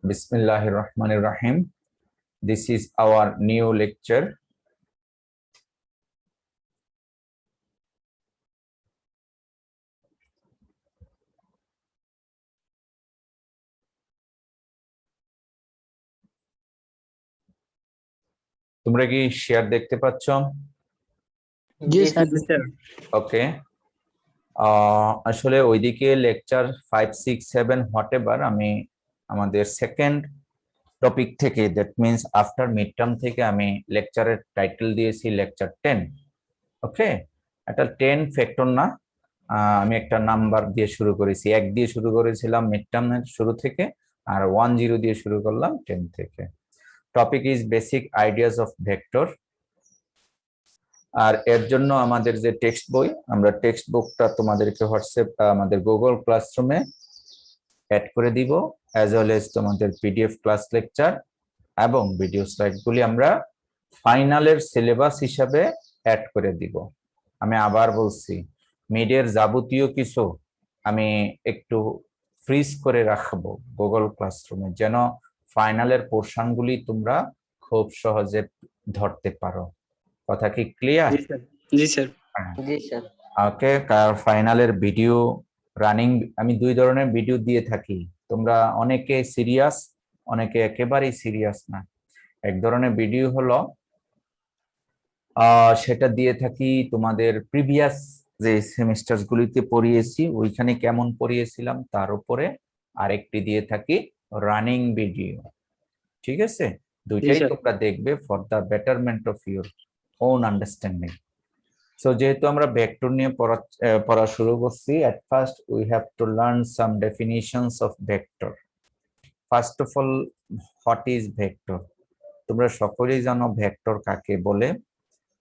Bismillahir Rahmanir Rahim. This is our new lecture. তোমরা কি share দেখতে পাচ্ছ? জি স্যার। ওকে, আসলে ওইদিকে লেকচার 5, 6, 7 হোয়াটএভার আমি আমাদের সেকেন্ড টপিক থেকে, that means after mid term থেকে আমি লেকচারের টাইটেল দিয়েছি লেকচার 10। ওকে, এটা 10 ফ্যাক্টর না, আমি একটা নাম্বার দিয়ে শুরু করেছি, 1 দিয়ে শুরু করেছিলাম মিড টার্মের শুরু থেকে, আর 10 দিয়ে শুরু করলাম 10 থেকে। Topic is basic ideas of vector. আর এর জন্য আমাদের যে টেক্সট বই, আমরা টেক্সট বুকটা তোমাদেরকে হোয়াটসঅ্যাপ আমাদের গুগল ক্লাসরুমে অ্যাড করে দিব, অ্যাজ ওয়েল এজ তোমাদের পিডিএফ ক্লাস লেকচার এবং ভিডিও স্লাইডগুলি আমরা ফাইনালের সিলেবাস হিসাবে অ্যাড করে দিব। আমি আবার বলছি, মিডের যাবতীয় কিছু আমি একটু ফ্রিজ করে রাখবো গুগল ক্লাসরুমে, যেন ফাইনালের পোর্শনগুলি তোমরা খুব সহজে ধরতে পারো। কথা কি ক্লিয়ার? জি স্যার। ওকে, ফাইনালের ভিডিও রানিং আমি 2 ধরনের ভিডিও দিয়ে থাকি। তোমরা অনেকে সিরিয়াস, অনেকে একেবারেই সিরিয়াস না। এক ধরনের ভিডিও হলো সেটা দিয়ে থাকি তোমাদের প্রিভিয়াস যে সেমিস্টার গুলিতে পড়িয়েছি ওইখানে কেমন পড়িয়েছিলাম তার উপরে, আরেকটি দিয়ে থাকি রানিং ভিডিও। ঠিক আছে, দুইটাই তোমরা দেখবে for the betterment of your own understanding. So যেহেতু আমরা ভেক্টর নিয়ে পড়া শুরু করছি, at first we have to learn some ডেফিনিশনস of vector. First of all, what is vector? তোমরা সকলেই জানো ভেক্টর কাকে বলে।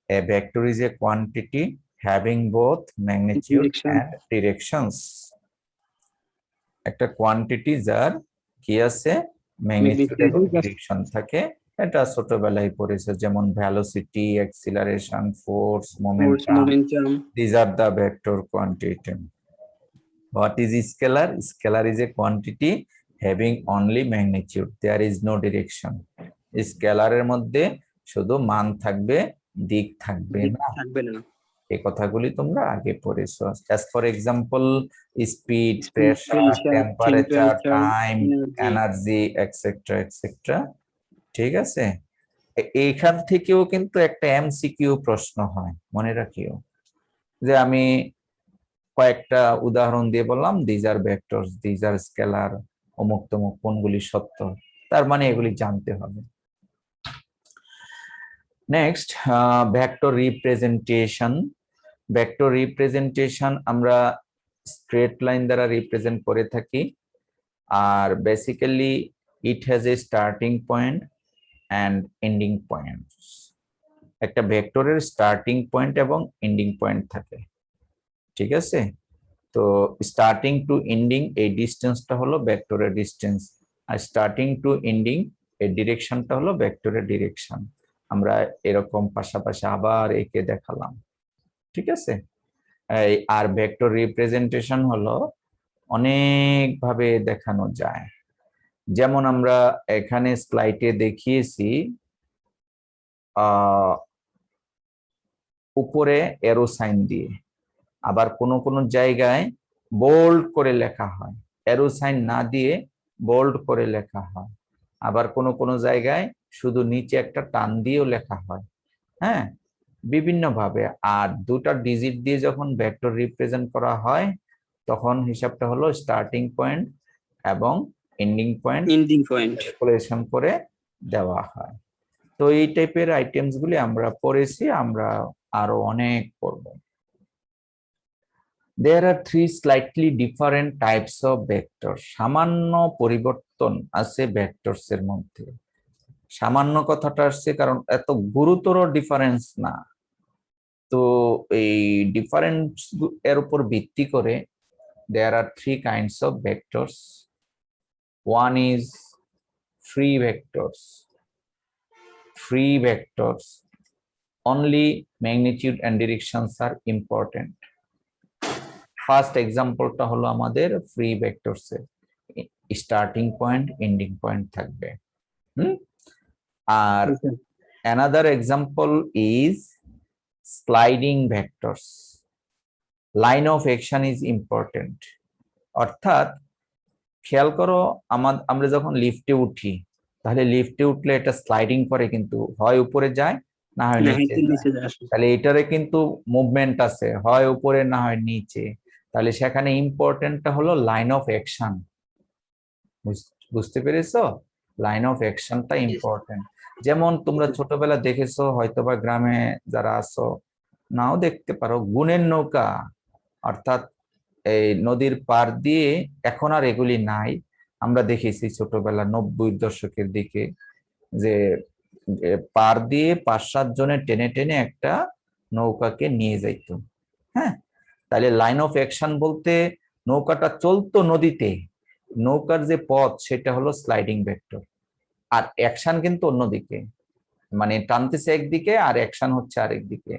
A vector is a quantity having both magnitude and directions. একটা কোয়ান্টিটি যার কি আছে, ম্যাগনিটিউড এবং ডিরেকশন থাকে। এটা ছোটবেলায় পড়েছে, যেমন velocity, acceleration, force, momentum. These are the vector quantity. What is scalar? Scalar is a quantity having only magnitude. There is no direction. স্কেলারের মধ্যে শুধু মান থাকবে, দিক থাকবে না। এই কথাগুলি তোমরা আগে পড়েছো। As for example, speed, pressure, temperature, time, energy, etcetera etcetera. ঠিক আছে, এইখান থেকেও কিন্তু একটা এমসিকিউ প্রশ্ন হয়, মনে রাখিও। যে আমি কয়েকটা উদাহরণ দিয়ে বললাম, these are vectors, these are scalar, অমুক তমুক, কোনগুলি সত্য, তার মানে এগুলি জানতে হবে। Next, vector representation. Vector representation আমরা স্ট্রেট লাইন দ্বারা রিপ্রেজেন্ট করে থাকি, আর basically it has a starting point and ending point. একটা ভেক্টরের স্টার্টিং পয়েন্ট এবং এন্ডিং পয়েন্ট থাকে। ঠিক আছে, তো স্টার্টিং টু এন্ডিং এই ডিস্টেন্সটা হলো ভেক্টরের ডিস্টেন্স, আর স্টার্টিং টু এন্ডিং এই ডিরেকশনটা হলো ভেক্টরের ডিরেকশন। আমরা এরকম পাশাপাশি আবার একে দেখালাম। ঠিক আছে, আর ভেক্টর রিপ্রেজেন্টেশন হলো অনেক ভাবে দেখানো যায়। যেমন আমরা এখানে স্লাইডে দেখিয়েছি, উপরে এরো সাইন দিয়ে, আবার কোন কোন জায়গায় বোল্ড করে লেখা হয়, এরো সাইন না দিয়ে বোল্ড করে লেখা হয়। আবার কোন কোন জায়গায় শুধু নিচে একটা টান দিয়েও লেখা হয়। হ্যাঁ, বিভিন্ন ভাবে। আর দুটা ডিজিট দিয়ে যখন ভেক্টর রিপ্রেজেন্ট করা হয় তখন হিসাবটা হলো স্টার্টিং পয়েন্ট এবং এন্ডিং পয়েন্ট ক্যালকুলেশন করে দেওয়া হয়। তো এই টাইপের আইটেমস গুলি আমরা পড়েছি, আমরা আরো অনেক পড়ব। There are 3 slightly different types of vectors. সামান্য পরিবর্তন আছে ভেক্টরস এর মধ্যে। সামান্য কথাটা আসছে কারণ এত গুরুতর ডিফারেন্স না। তো এই ডিফারেন্স এর উপর ভিত্তি করে there are 3 kinds of vectors. One is free vectors. Free vectors, only magnitude and directions are important. First এক্সাম্পলটা হলো আমাদের ফ্রি ভেক্টরস এর। স্টার্টিং পয়েন্ট এন্ডিং পয়েন্ট থাকবে। আর another example is sliding vectors. Line of action is important. অর্থাৎ খেয়াল করো, আমরা যখন লিফটে উঠি, তাহলে লিফটে উঠলে এটা স্লাইডিং করে, কিন্তু হয় উপরে যায় না হয় নিচে যায়। তাহলে এটারে কিন্তু মুভমেন্ট আছে, হয় উপরে না হয় নিচে। তাহলে সেখানে ইম্পর্টেন্টটা হলো লাইন অফ অ্যাকশন। বুঝতে পেরেছো? লাইন অফ অ্যাকশনটা ইম্পর্টেন্ট। যেমন তোমরা ছোটবেলা দেখেছো, হয়তোবা গ্রামে যারা আছো নাও দেখতে পারো, গুণের নৌকা, অর্থাৎ এই নদীর পার দিয়ে, এখন আর এগুলি নাই। আমরা দেখেছি ছোটবেলা 90-এর দশকের দিকে যে পার দিয়ে 5-7 জনে টেনে টেনে একটা নৌকাকে নিয়ে যাইতো। হ্যাঁ, তাহলে লাইন অফ অ্যাকশন বলতে নৌকাটা চলতো নদীতে, নৌকার যে পথ সেটা হলো স্লাইডিং ভেক্টর, আর অ্যাকশন কিন্তু অন্যদিকে, মানে টানতেছে একদিকে আর অ্যাকশন হচ্ছে আরেক দিকে।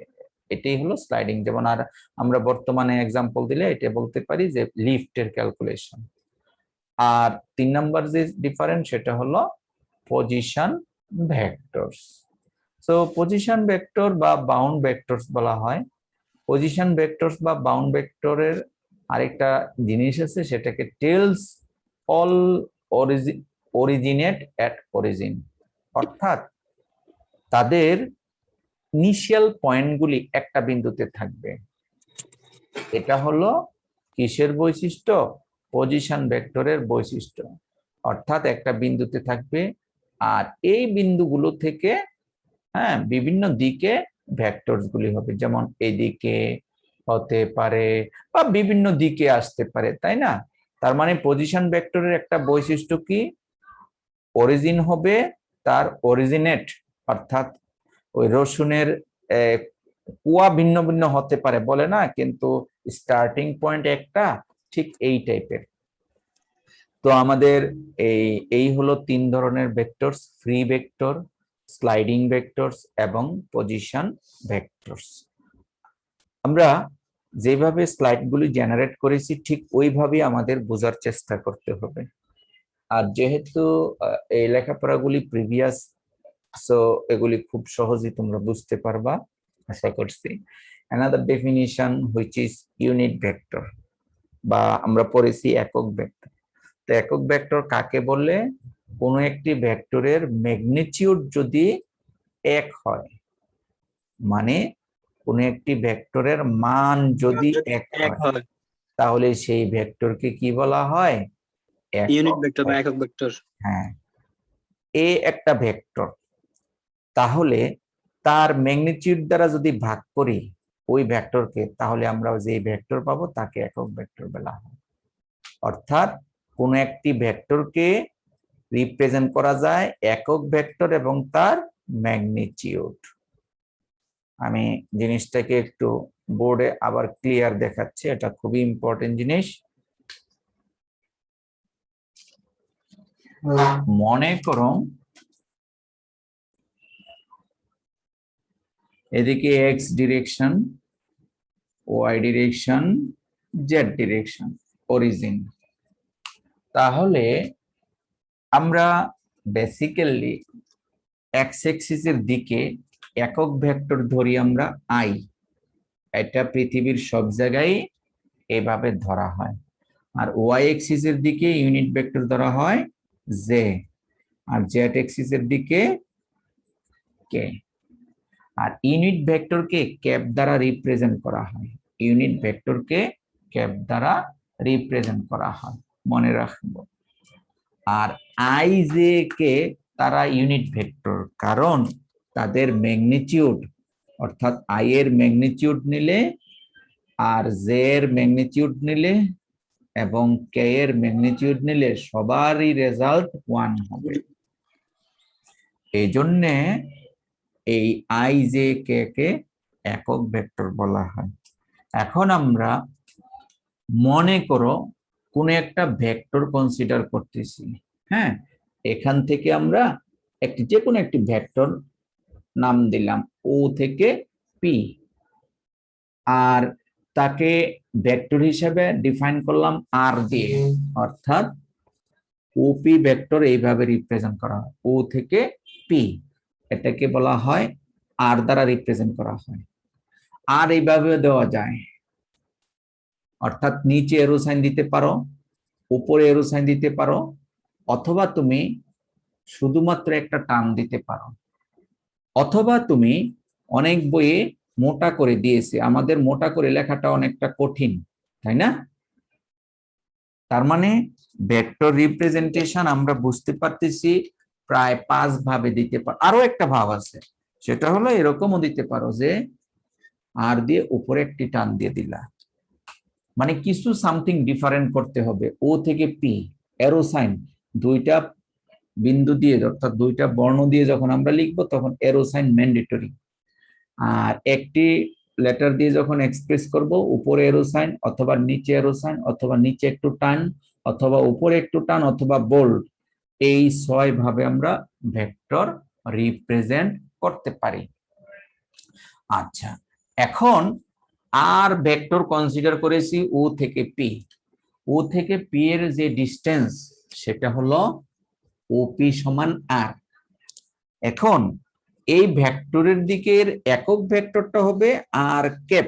এটাই হলো স্লাইডিং। যেমন আর আমরা বর্তমানে এক্সাম্পল দিলে এটা বলতে পারি যে লিফটের ক্যালকুলেশন। আর 3 নাম্বার যে ডিফারেন্স সেটা হলো position vectors. So position vector বা বাউন্ড ভেক্টরস বলা হয়। পজিশন ভেক্টরস বা বাউন্ড ভেক্টরের আরেকটা জিনিস আছে, সেটাকে tails all originate at origin, অর্থাৎ তাদের ইনিশিয়াল পয়েন্টগুলি একটা বিন্দুতে থাকবে। এটা হলো কিসের বৈশিষ্ট্য? পজিশন ভেক্টরের বৈশিষ্ট্য। অর্থাৎ একটা বিন্দুতে থাকবে, আর এই বিন্দুগুলো থেকে বিভিন্ন দিকে ভেক্টরস গুলি হবে, যেমন এদিকে হতে পারে বা বিভিন্ন দিকে আসতে পারে, তাই না? তার মানে পজিশন ভেক্টরের একটা বৈশিষ্ট্য কি? অরিজিন হবে তার অরিজিনেট, অর্থাৎ ওই রসুনের কুয়া ভিন্ন ভিন্ন হতে পারে বলে না, কিন্তু স্টার্টিং পয়েন্ট একটা, ঠিক এই টাইপের। তো আমাদের এই হলো 3 ধরনের vectors: free vector, sliding vectors এবং পজিশন ভেক্টরস। আমরা যেভাবে স্লাইডগুলি জেনারেট করেছি ঠিক ওইভাবেই আমাদের বোঝার চেষ্টা করতে হবে। আর যেহেতু এই লেখাপড়াগুলি প্রিভিয়াস, সো এগুলি খুব সহজেই তোমরা বুঝতে পারবা আশা করছি। another definition which is unit vector, বা আমরা পড়েছি একক ভেক্টর। তো একক ভেক্টর কাকে বলে? কোন একটি ভেক্টরের ম্যাগনিটিউড যদি 1 হয়, মানে কোন একটি ভেক্টরের মান যদি 1 হয়, তাহলে সেই ভেক্টরকে কি বলা হয়? ইউনিট ভেক্টর বা একক ভেক্টর। হ্যাঁ, এ একটা ভেক্টর, তাহলে তার ম্যাগনিটিউড দ্বারা যদি ভাগ করি ওই ভেক্টরকে, তাহলে আমরা যে ভেক্টর পাবো তাকে একক ভেক্টর বলা হয়। অর্থাৎ কোন একটি ভেক্টরকে রিপ্রেজেন্ট করা যায় একক ভেক্টর এবং তার ম্যাগনিটিউড। আমি জিনিসটাকে একটু বোর্ডে আবার ক্লিয়ার দেখাচ্ছি, এটা খুবই ইম্পর্টেন্ট জিনিস। মনে করো এদিকে x direction, y direction, z direction, origin. তাহলে আমরা বেসিক্যালি এক্স অ্যাক্সিসের দিকে একক ভেক্টর ধরি আমরা আই। এটা পৃথিবীর সব জায়গায় এভাবে ধরা হয়। আর ওয়াই অ্যাক্সিসের দিকে ইউনিট ভেক্টর ধরা হয় জে, আর জেড অ্যাক্সিসের দিকে কে। আর ইউনিট ভেক্টরকে ক্যাপ দ্বারা রিপ্রেজেন্ট করা হয়, ইউনিট ভেক্টরকে ক্যাপ দ্বারা রিপ্রেজেন্ট করা হয়, মনে রাখবো। আর আই জে কে তারা ইউনিট ভেক্টর, কারণ তাদের ম্যাগনিটিউড, অর্থাৎ আই এর ম্যাগনিটিউড নিলে আর জে এর ম্যাগনিটিউড নিলে এবং কে এর ম্যাগনিটিউড নিলে সবারই রেজাল্ট 1 হবে। এই জন্যে এই আই জে কে কে একক ভেক্টর বলা হয়। এখন আমরা মনে করো কোন একটা ভেক্টর কনসিডার করতেছি। হ্যাঁ, এখান থেকে আমরা যে কোনো একটি ভেক্টর নাম দিলাম ও থেকে পি, আর তাকে ভেক্টর হিসেবে ডিফাইন করলাম আর দিয়ে, অর্থাৎ ওপি ভেক্টর এইভাবে রিপ্রেজেন্ট করা হয়, ও থেকে পি, এটাকে বলা হয় আর দ্বারা রিপ্রেজেন্ট করা হয়। আর এইভাবে দেওয়া যায়, অর্থাৎ নিচে এরো সাইন দিতে পারো, উপরে এরো সাইন দিতে পারো, অথবা তুমি শুধুমাত্র একটা টান দিতে পারো, অথবা তুমি অনেক বইয়ে মোটা করে দিয়েছে, আমাদের মোটা করে লেখাটা অনেকটা কঠিন, তাই না? তার মানে ভেক্টর রিপ্রেজেন্টেশন আমরা বুঝতে পারতেছি প্রায় 5 ভাবে দিতে পারো। আরো একটা ভাব আছে, সেটা হলো এরকমও দিতে পারো যে আর দিয়ে উপরে একটি টান দিয়ে দিলা, মানে কিছু সামথিং ডিফারেন্ট করতে হবে। ও থেকে পি এরো সাইন দুইটা বিন্দু দিয়ে, অর্থাৎ দুইটা বর্ণ দিয়ে যখন আমরা লিখবো তখন এরো সাইন ম্যান্ডেটরি। আর একটি লেটার দিয়ে যখন এক্সপ্রেস করব, উপরে এরো সাইন অথবা নিচে এরো সাইন অথবা নিচে একটু টান অথবা উপরে একটু টান অথবা বোল্ড, এই 6 ভাবে আমরা ভেক্টর রিপ্রেজেন্ট করতে পারি। আচ্ছা, এখন আর ভেক্টর কনসিডার করেছি ও থেকে পি। ও থেকে পি এর যে ডিস্টেন্স সেটা হলো ওপি সমান আর। এখন এই ভেক্টরের দিকের একক ভেক্টরটা হবে আর ক্যাপ,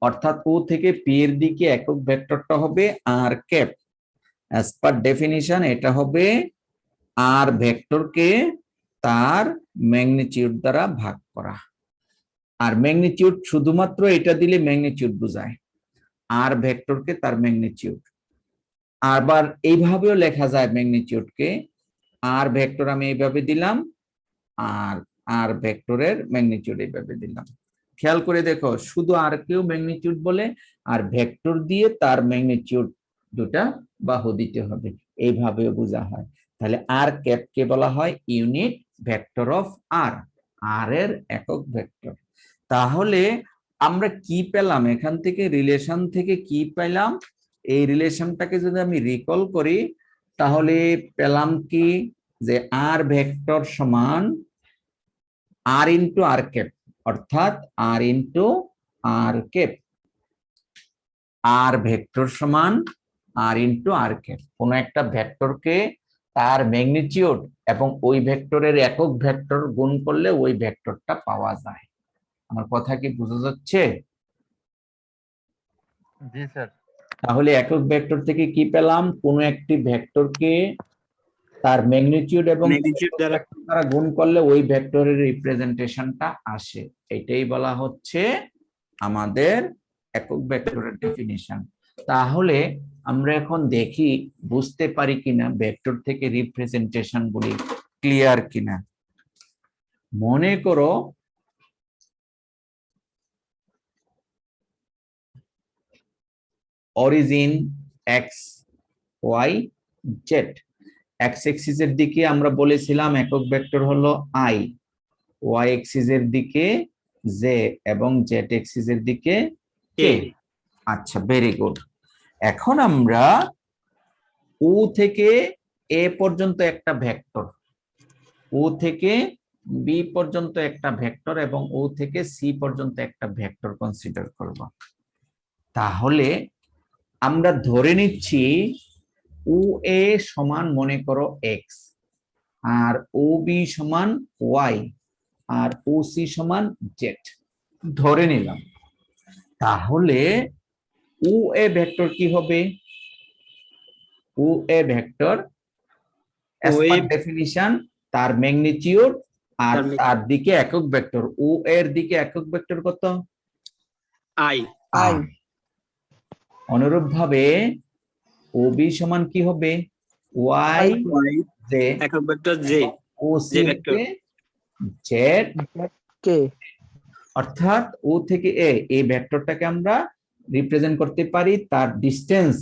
অর্থাৎ ও থেকে পি এর দিকে একক ভেক্টরটা হবে আর ক্যাপ। অ্যাজ পার ডেফিনিশন এটা হবে আর ভেক্টরকে তার ম্যাগনিটিউড দ্বারা ভাগ করা। আর ম্যাগনিটিউড শুধুমাত্র এটা দিলে ম্যাগনিটিউড বোঝায়, আর ভেক্টরকে তার ম্যাগনিটিউড। আবার এইভাবেও লেখা যায় ম্যাগনিটিউডকে, আর ভেক্টর আমি এইভাবে দিলাম, আর আর ভেক্টরের ম্যাগনিটিউড এইভাবে দিলাম। খেয়াল করে দেখো, শুধু আর কেউ ম্যাগনিটিউড বলে, আর ভেক্টর দিয়ে তার ম্যাগনিটিউড দুটা বাহু দিতে হবে, এইভাবেও বোঝা হয়। তাহলে আর ক্যাপকে বলা হয় ইউনিট ভেক্টর অফ আর, আর এর একক ভেক্টর। তাহলে আমরা কি পেলাম এখান থেকে, রিলেশন থেকে কি পেলাম? এই রিলেশনটাকে যদি আমি রিকল করি তাহলে পেলাম কি, যে আর ভেক্টর সমান আর ইন্টু আর ক্যাপ, অর্থাৎ আর ইন্টু আর ক্যাপ। আর ভেক্টর সমান আর ইন্টু আর ক্যাপ। কোন একটা ভেক্টরকে তার ম্যাগনিটিউড এবং ওই ভেক্টরের একক ভেক্টর গুণ করলে ওই ভেক্টরটা পাওয়া যায়। আমার কথা কি বোঝা যাচ্ছে? জি স্যার। তাহলে একক ভেক্টর থেকে কি পেলাম? কোন একটি ভেক্টরকে তার ম্যাগনিটিউড এবং দ্বারা গুণ করলে ওই ভেক্টরের রিপ্রেজেন্টেশনটা আসে, এটাই বলা হচ্ছে আমাদের একক ভেক্টরের ডেফিনিশন। তাহলে আমরা এখন দেখি বুঝতে পারি কিনা ভেক্টর থেকে রিপ্রেজেন্টেশন গুলি ক্লিয়ার কিনা। মনে করো origin x y z, x axis এর দিকে আমরা বলেছিলাম একক ভেক্টর হলো আই, ওয়াই এক্সিস এর দিকে জে এবং জেড এক্সিস এর দিকে কে। আচ্ছা, ভেরি গুড। এখন আমরা ও থেকে এ পর্যন্ত একটা ভেক্টর, ও থেকে বি পর্যন্ত একটা ভেক্টর এবং ও থেকে সি পর্যন্ত একটা ভেক্টর কনসিডার করব। তাহলে আমরা ধরে নিচ্ছি ও এ সমান মনে করো এক্স, আর ও বি সমান ওয়াই, আর ও সি সমান জেড ধরে নিলাম। তাহলে ও এ ভেক্টর কি হবে? O A vector as per definition তার ম্যাগনিটিউড আর তার দিকে একক ভেক্টর। ও এর দিকে একক ভেক্টর কত? আই। আই। অনুরূপভাবে ও বি সমান কি হবে? ওয়াই জে, একক ভেক্টর জে, ও সি হচ্ছে জেড কে। অর্থাৎ ও থেকে এ, এই ভেক্টরটাকে আমরা রিপ্রেজেন্ট করতে পারি তার ডিসটেন্স,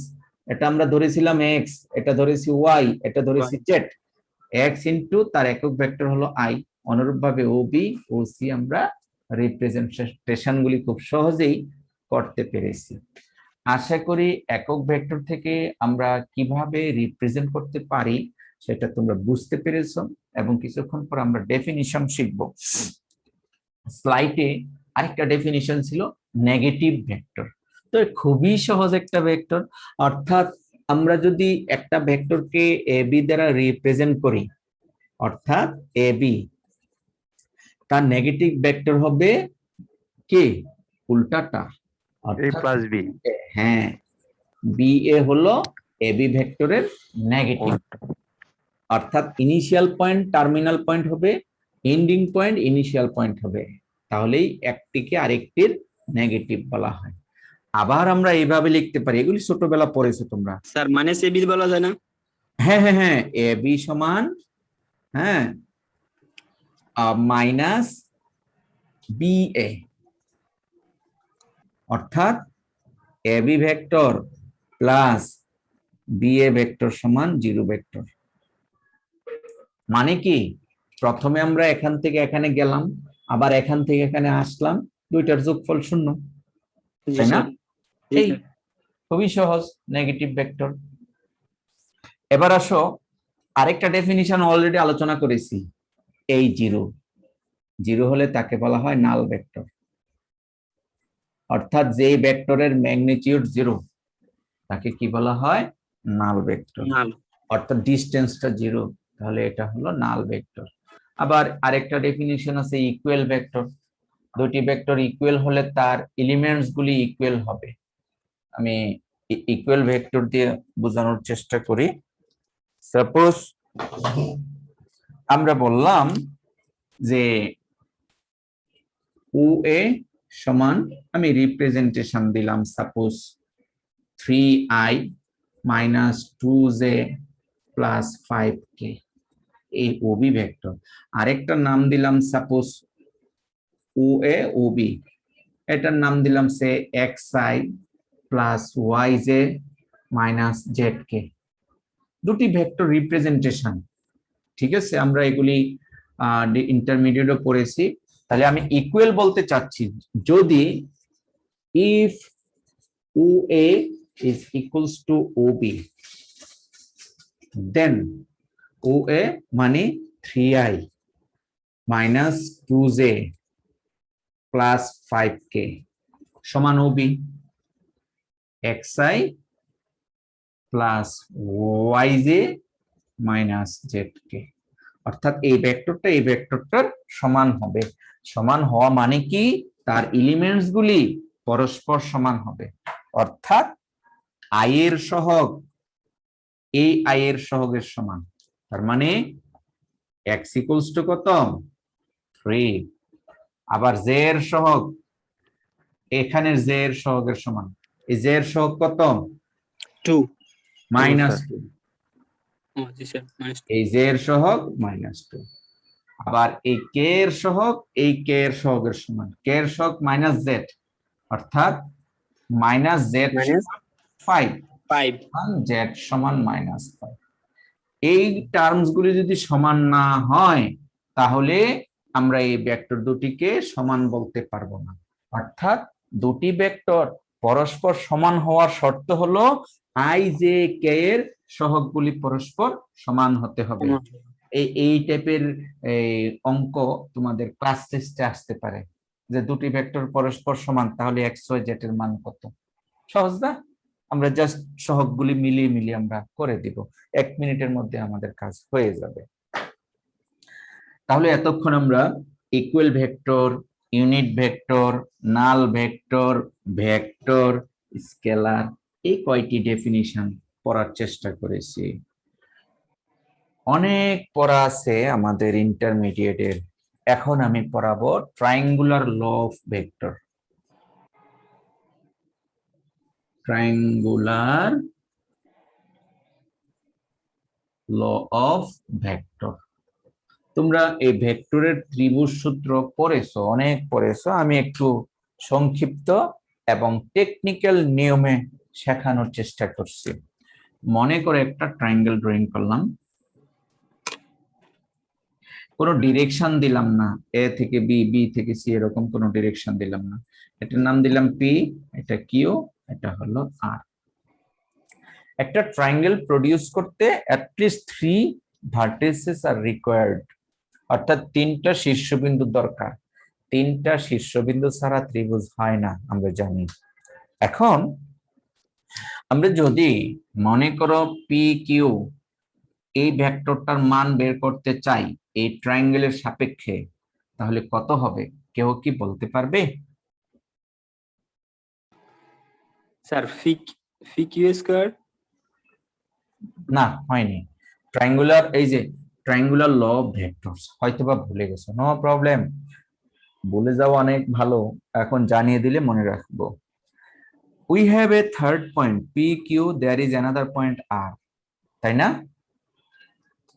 এটা আমরা ধরেছিলাম এক্স, এটা ধরেছি ওয়াই, এটা ধরেছি জেড, এক্স ইন্টু তার একক ভেক্টর হলো আই। অনুরূপভাবে ও বি ও সি আমরা রিপ্রেজেন্টেশন গুলি খুব সহজেই করতে পেরেছি। আশা করি একক ভেক্টর থেকে আমরা কিভাবে রিপ্রেজেন্ট করতে পারি সেটা তোমরা বুঝতে পেরেছো, এবং কিছুক্ষণ পর আমরা ডেফিনিশন শিখব। স্লাইডে আরেকটা ডেফিনিশন ছিল নেগেটিভ ভেক্টর। তো খুবই সহজ একটা ভেক্টর, অর্থাৎ আমরা যদি একটা ভেক্টরকে এ বি দ্বারা রিপ্রেজেন্ট করি, অর্থাৎ এ বি, তার নেগেটিভ ভেক্টর হবে কি উল্টাটা, A অর্থাৎ plus B. হ্যাঁ, বি এ হলো এ বি ভেক্টরের নেগেটিভ, অর্থাৎ ইনিশিয়াল পয়েন্ট টার্মিনাল পয়েন্ট হবে, এন্ডিং পয়েন্ট ইনিশিয়াল পয়েন্ট হবে, তাহলেই একটিকে আরেকটির নেগেটিভ বলা হয়। আবার আমরা এইভাবে লিখতে পারি, এগুলি ছোটবেলা পড়েছো তোমরা। স্যার মানে সে বি বলা যায় না? হ্যাঁ হ্যাঁ হ্যাঁ, এ বি সমান হ্যাঁ মাইনাস বি এ, অর্থাৎ A B vector plus B A vector সমান 0 ভেক্টর। মানে কি, প্রথমে আমরা এখান থেকে এখানে গেলাম, আবার এখান থেকে এখানে আসলাম, দুইটার যোগফল 0, জি তাই না? স্যার, জি এই স্যার। খুবই সহজ, নেগেটিভ ভেক্টর। এবার আসো, আরেকটা ডেফিনিশন অলরেডি আলোচনা করেছি, এই 0 হলে তাকে বলা হয় নাল ভেক্টর, অর্থাৎ যে ভেক্টরের ম্যাগনিটিউড 0 তাকে কি বলা হয়, নাল ভেক্টর, নাল। অর্থাৎ ডিসটেন্সটা 0, তাহলে এটা হলো নাল ভেক্টর। আবার আরেকটা ডেফিনিশন আছে ইকুয়াল ভেক্টর, দুটি ভেক্টর ইকুয়াল হলে তার এলিমেন্টস গুলি ইকুয়াল হবে। আমি ইকুয়াল ভেক্টর দিয়ে বোঝানোর চেষ্টা করি। সাপোজ আমরা বললাম যে ও এ সমান, আমি রিপ্রেজেন্টেশন দিলাম, suppose 3i minus 2j plus 5k, এই ওবি ভেক্টর। আরেকটা নাম দিলাম সাপোজ ও এ ওবি, এটার নাম দিলাম সে xi plus yj minus zk, দুটি ভেক্টর রিপ্রেজেন্টেশন। ঠিক আছে, আমরা এগুলি ইন্টারমিডিয়েটও পড়েছি। তাহলে আমি ইকুয়াল বলতে চাচ্ছি যদি if O A is equals to OB, then OA মানে 3i minus 2j plus 5k সমান OB, xi plus yj minus zk, অর্থাৎ এই ভেক্টরটার সমান হবে। সমান হওয়া মানে কি, তার এলিমেন্টস গুলি পরস্পর সমান হবে, অর্থাৎ আই এর সহগ এই আই এর সহগের সমান। তার মানে x ইকুয়ালস টু কত, 3, আবার j এর সহগ এখানে j এর সহগের সমান, এই j এর সহগ কত, 2। মাইনাস 2, ও জি স্যার, মাইনাস। এই j এর সহগ -2, আবার এই k এর সহগ এই k এর সহগের সমান, k এর সহগ মাইনাস z, অর্থাৎ মাইনাস z মাইনাস 5, 5। z সমান -5। এই টার্মস গুলি যদি সমান না হয় তাহলে আমরা এই ভেক্টর দুটিকে সমান বলতে পারবো না। অর্থাৎ দুটি ভেক্টর পরস্পর সমান হওয়ার শর্ত হলো i j k এর সহগগুলি পরস্পর সমান হতে হবে। এই টাইপের অঙ্ক তোমাদের ক্লাস টেস্টে আসতে পারে, যে দুটি ভেক্টর পরস্পর সমান, তাহলে x y z এর মান কত। সহজ না? আমরা জাস্ট সহগগুলি মিলিয়ে আমরা করে দিব, 1 মিনিটের মধ্যে আমাদের কাজ হয়ে যাবে। তাহলে এতক্ষণ আমরা ইকুয়াল ভেক্টর, ইউনিট ভেক্টর, নাল ভেক্টর, ভেক্টর, স্কেলার, এই কয়টি ডেফিনিশন পড়ার চেষ্টা করেছি। অনেক পড়া আছে আমাদের ইন্টারমিডিয়েটের। এখন আমি পড়াবো triangular law of vector. Triangular law of vector. তোমরা এই ভেক্টরের ত্রিভুজ সূত্র পড়েছো, অনেক পড়েছো। আমি একটু সংক্ষিপ্ত এবং টেকনিক্যাল নিয়মে শেখানোর চেষ্টা করছি। মনে করে একটা ট্রায়াঙ্গেল ড্রয়িং করলাম, কোনো ডিরেকশন দিলাম না, এ থেকে বি, বি থেকে সি, এরকম কোনো ডিরেকশন দিলাম না। এটার নাম দিলাম পি, এটা কিউ, এটা হলো আর। একটা ট্রায়াঙ্গেল প্রডিউস করতে অ্যাটলিস্ট 3 ভার্টিসেস আর রিকোয়ার্ড, অর্থাৎ 3টা শীর্ষবিন্দু দরকার। 3টা শীর্ষবিন্দু ছাড়া ত্রিভুজ হয় না, আমরা জানি। এখন আমরা যদি মনে করো পি কিউ এই ভেক্টরটার মান বের করতে চাই এই ট্রায়াঙ্গেলের সাপেক্ষে, তাহলে কত হবে কেউ কি বলতে পারবে? স্যার ফি কিউ স্কয়ার। না, হয়নি। এই যে ট্রায়াঙ্গুলার ল অফ ভেক্টরস হয়তোবা ভুলে গেছো, নো প্রবলেম, ভুলে যাওয়া অনেক ভালো, এখন জানিয়ে দিলে মনে রাখবো। We have a third point P Q, there is another point R, তাই না?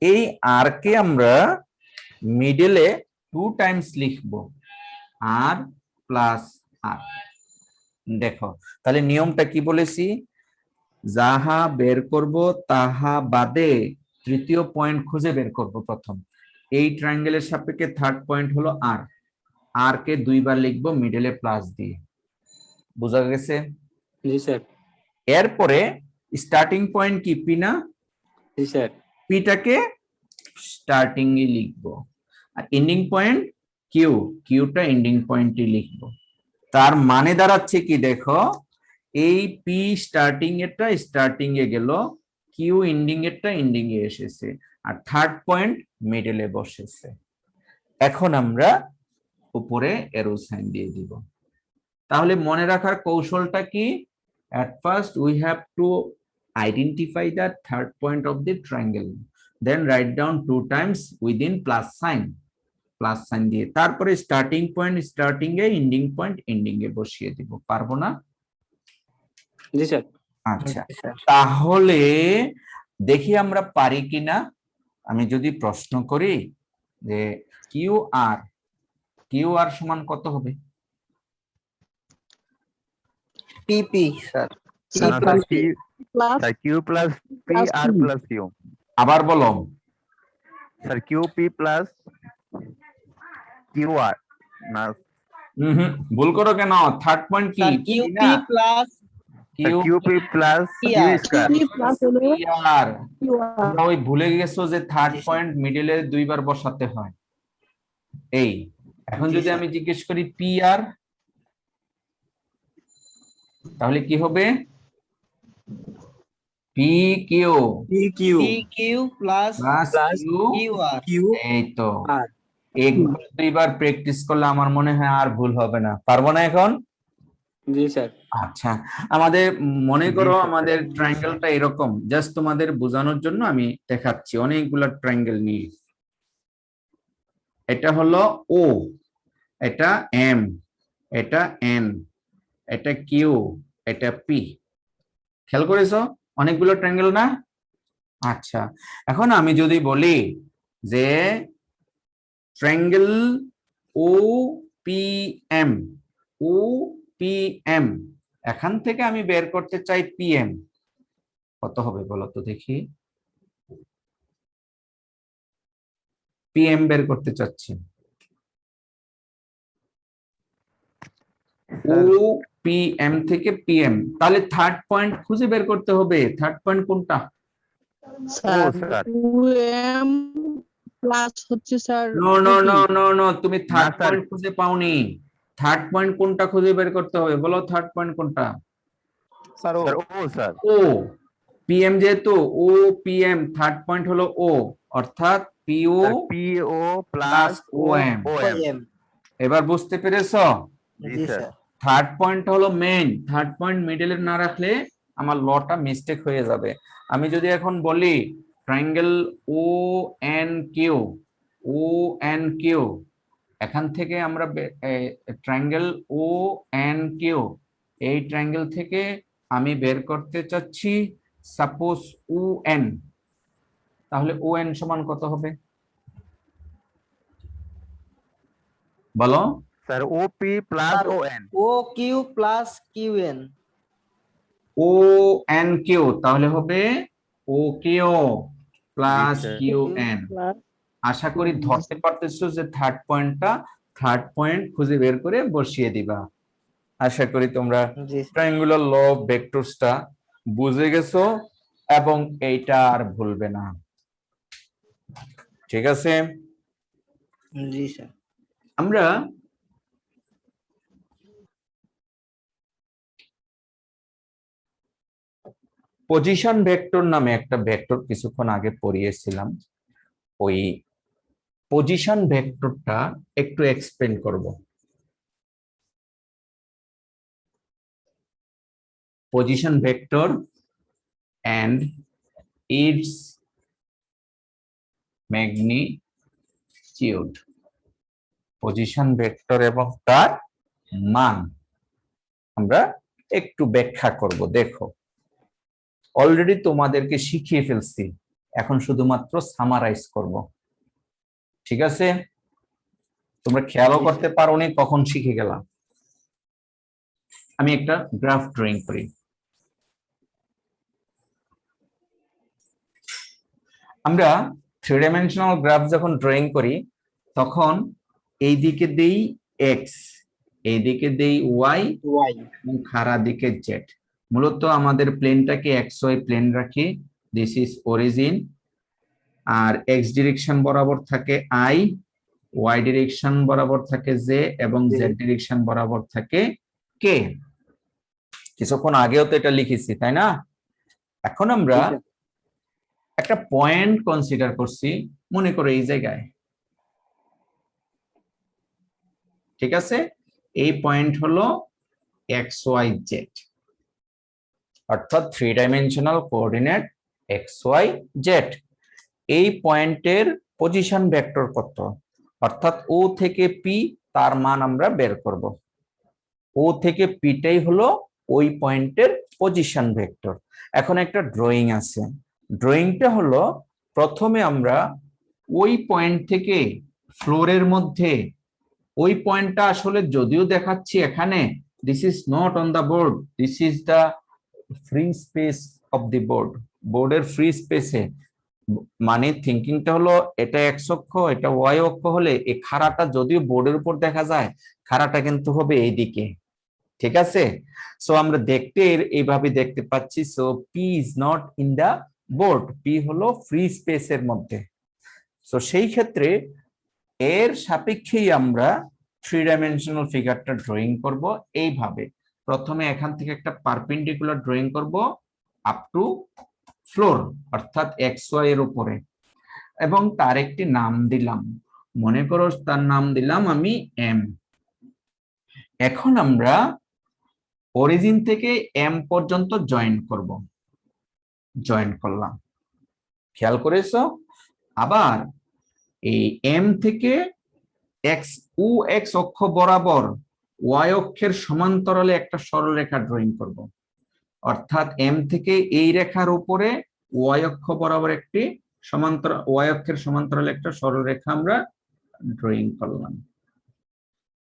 এই আর কে আমরা মিডলে 2 টাইমস লিখবো, আর প্লাস আর। দেখো তাহলে নিয়মটা কি বলেছি, যাহা বের করব তাহা বাদে তৃতীয় পয়েন্ট খুঁজে বের করব প্রথম। এই ট্রায়াঙ্গেলের সাপেক্ষে থার্ড পয়েন্ট হলো আর, আর কে দুইবার লিখবো মিডলে প্লাস দিয়ে। বোঝা গেছে? জি স্যার। এরপরে স্টার্টিং পয়েন্ট কি পি না? জি স্যার। পিটাকে স্টার্টিং এ লিখবো, আর এন্ডিং পয়েন্ট কিউ, কিউটা এন্ডিং পয়েন্টে লিখবো। তার মানে দাঁড়াচ্ছে কি দেখো, এই পি স্টার্টিং এরটা স্টার্টিং এ গেল, কিউ এন্ডিং এরটা এন্ডিং এ এসেছে, আর থার্ড পয়েন্ট মিডলে বসেছে। এখন আমরা উপরে এরো সাইন দিয়ে দিব। তাহলে মনে রাখার কৌশলটা কি, at first we have to identify the third point of the triangle, then write down 2 times within plus sign দিয়ে, তারপরে স্টার্টিং পয়েন্ট স্টার্টিং এ, এন্ডিং পয়েন্ট এন্ডিং এ বসিয়ে দিব। পারবো না? জি স্যার। আচ্ছা, তাহলে দেখি আমরা পারি কিনা। আমি যদি প্রশ্ন করি যে কিউ আর সমান কত হবে? PP sir, Q plus P R plus Q. আবার বলো। Sir Q P plus Q R না। ভুল করো কেন? থার্ড পয়েন্ট কি? QP plus Q P plus Q square. আর ওই ভুলে গেছো যে থার্ড পয়েন্ট মিডলে দুইবার বসাতে হয়। এই এখন যদি আমি জিজ্ঞেস করি পি আর, তাহলে কি হবে? পি কিউ প্লাস কিউ আর। এই তো, আর একবার দুইবার প্র্যাকটিস করলে আমার মনে হয় আর ভুল হবে না। পারবো না এখন? জি স্যার। আচ্ছা, আমাদের মনে করো আমাদের ট্রায়াঙ্গেলটা এরকম, জাস্ট তোমাদের বোঝানোর জন্য আমি দেখাচ্ছি অনেকগুলো ট্রায়াঙ্গেল নিয়ে। এটা হলো ও, এটা এম, এটা এন, এটা কিউ, এটা পি। খেয়াল করেছো অনেকগুলো ট্রায়াঙ্গেল না? আচ্ছা, এখন আমি যদি বলি যে triangle O P M, O P M, এখান থেকে আমি বের করতে চাই পিএম, কত হবে বলো তো দেখি? পিএম বের করতে চাচ্ছি, ও পিএম থেকে পিএম, তাহলে থার্ড পয়েন্ট খুঁজে বের করতে হবে। থার্ড পয়েন্ট কোনটা? স্যার এম প্লাস হচ্ছে sir no no no no no, তুমি থার্ড স্যার। পয়েন্ট খুঁজে পাওনি। থার্ড পয়েন্ট কোনটা খুঁজে বের করতে হবে বলো? থার্ড পয়েন্ট কোনটা? স্যার ও স্যার। ও পিএম, যেহেতু ও পিএম, থার্ড পয়েন্ট হলো ও, অর্থাৎ পিও পি ও প্লাস প্লাস ও এম। ও এম। এবার বুঝতে পেরেছো? জি স্যার। থার্ড পয়েন্ট হলো মেইন, থার্ড পয়েন্ট মিডলে না রাখলে আমার লটা মিস্টেক হয়ে যাবে। আমি যদি এখন বলি triangle O N Q, O N Q, এখান থেকে আমরা ট্রায়াঙ্গেল ও এন কিউ, এই ট্রায়াঙ্গেল থেকে আমি বের করতে চাচ্ছি সাপোজ ও এন, তাহলে ও এন সমান কত হবে বলো? Sir O P plus O N. O Q plus Q N. O N Q, তাহলে হবে ও কিউ প্লাস জি, স্যার। Q N. আশা করি ধরতে পারতেছো যে থার্ড পয়েন্ট খুঁজে বের করে বসিয়ে দিবা। আশা করি তোমরা ট্রায়াঙ্গুলার ল অফ ভেক্টরসটা বুঝে গেছো এবং এইটা আর ভুলবে না। ঠিক আছে? জি স্যার। আমরা পজিশন ভেক্টর নামে একটা ভেক্টর কিছুক্ষণ আগে পড়িয়েছিলাম, ওই পজিশন ভেক্টরটা একটু এক্সপ্লেন করব। Position vector and its magnitude, position vector এবং তার মান আমরা একটু ব্যাখ্যা করব। দেখো, অলরেডি তোমাদেরকে শিখিয়ে ফেলছি, এখন শুধুমাত্র সামারাইজ করব। ঠিক আছে? তোমরা খেয়ালও করতে পারোনি কখন শিখে গেলাম। আমি একটা গ্রাফ ড্রয়িং করি। আমরা 3 ডাইমেনশনাল গ্রাফ যখন ড্রয়িং করি তখন এই দিকে দেই এক্স, এই দিকে দেই ওয়াই এবং খাড়া দিকে জেড। মূলত আমাদের প্লেনটাকে এক্স ওয়াই প্লেন রাখি, দিস ইজ অরিজিন, আর এক্স ডিরেকশন বরাবর থাকে আই, ওয়াই ডিরেকশন বরাবর থাকে জে এবং জেড ডিরেকশন বরাবর থাকে কে। কিছুক্ষণ আগেও তো এটা লিখেছি, তাই না? এখন আমরা একটা পয়েন্ট কনসিডার করছি, মনে করো এই জায়গায়। ঠিক আছে? এই পয়েন্ট হলো এক্স ওয়াই জেড, অর্থাৎ 3 dimensional coordinate x y z. এই পয়েন্টের পজিশন ভেক্টর কত, অর্থাৎ ও থেকে পি, তার মান আমরা বের করব। ও থেকে পিটাই হলো ওই পয়েন্টের পজিশন ভেক্টর। এখন একটা ড্রয়িং আছে, ড্রয়িংটা হলো প্রথমে আমরা ওই পয়েন্ট থেকে ফ্লোরের মধ্যে, ওই পয়েন্টটা আসলে যদিও দেখাচ্ছি এখানে, this is not on the board, this is the free space of the board, বোর্ডের ফ্রি স্পেসে। মানে থিঙ্কিংটা হলো এটা এক্স অক্ষ, এটা ওয়াই অক্ষ হলে এই খাড়াটা যদিও বোর্ডের উপর দেখা যায়, খাড়াটা কিন্তু হবে এইদিকে। ঠিক আছে? সো আমরা দেখতে এইভাবে দেখতে পাচ্ছি। So P is not in the board, P হলো ফ্রি স্পেসের মধ্যে। সো সেই ক্ষেত্রে এর সাপেক্ষেই আমরা 3 ডাইমেনশনাল ফিগারটা ড্রয়িং করব এইভাবে। প্রথমে এখান থেকে একটা পারপেন্ডিকুলার ড্রয়িং করব আপ টু ফ্লোর, অর্থাৎ এক্স ওয়াই এর উপরে, এবং তার একটি নাম দিলাম, মনে করো তার নাম দিলাম আমি এম। এখন আমরা অরিজিন থেকে এম পর্যন্ত জয়েন করব, জয়েন করলাম, খেয়াল করেছো? আবার এই এম থেকে এক্স ও এক্স অক্ষ বরাবর ওয়াই অক্ষের সমান্তরালে একটা সরলরেখা ড্রয়িং করব, অর্থাৎ এম থেকে এই রেখার উপরে ওয়াই অক্ষ বরাবর একটি সমান্তরাল, ওয়াই অক্ষের সমান্তরালে একটা সরলরেখা আমরা ড্রয়িং করলাম।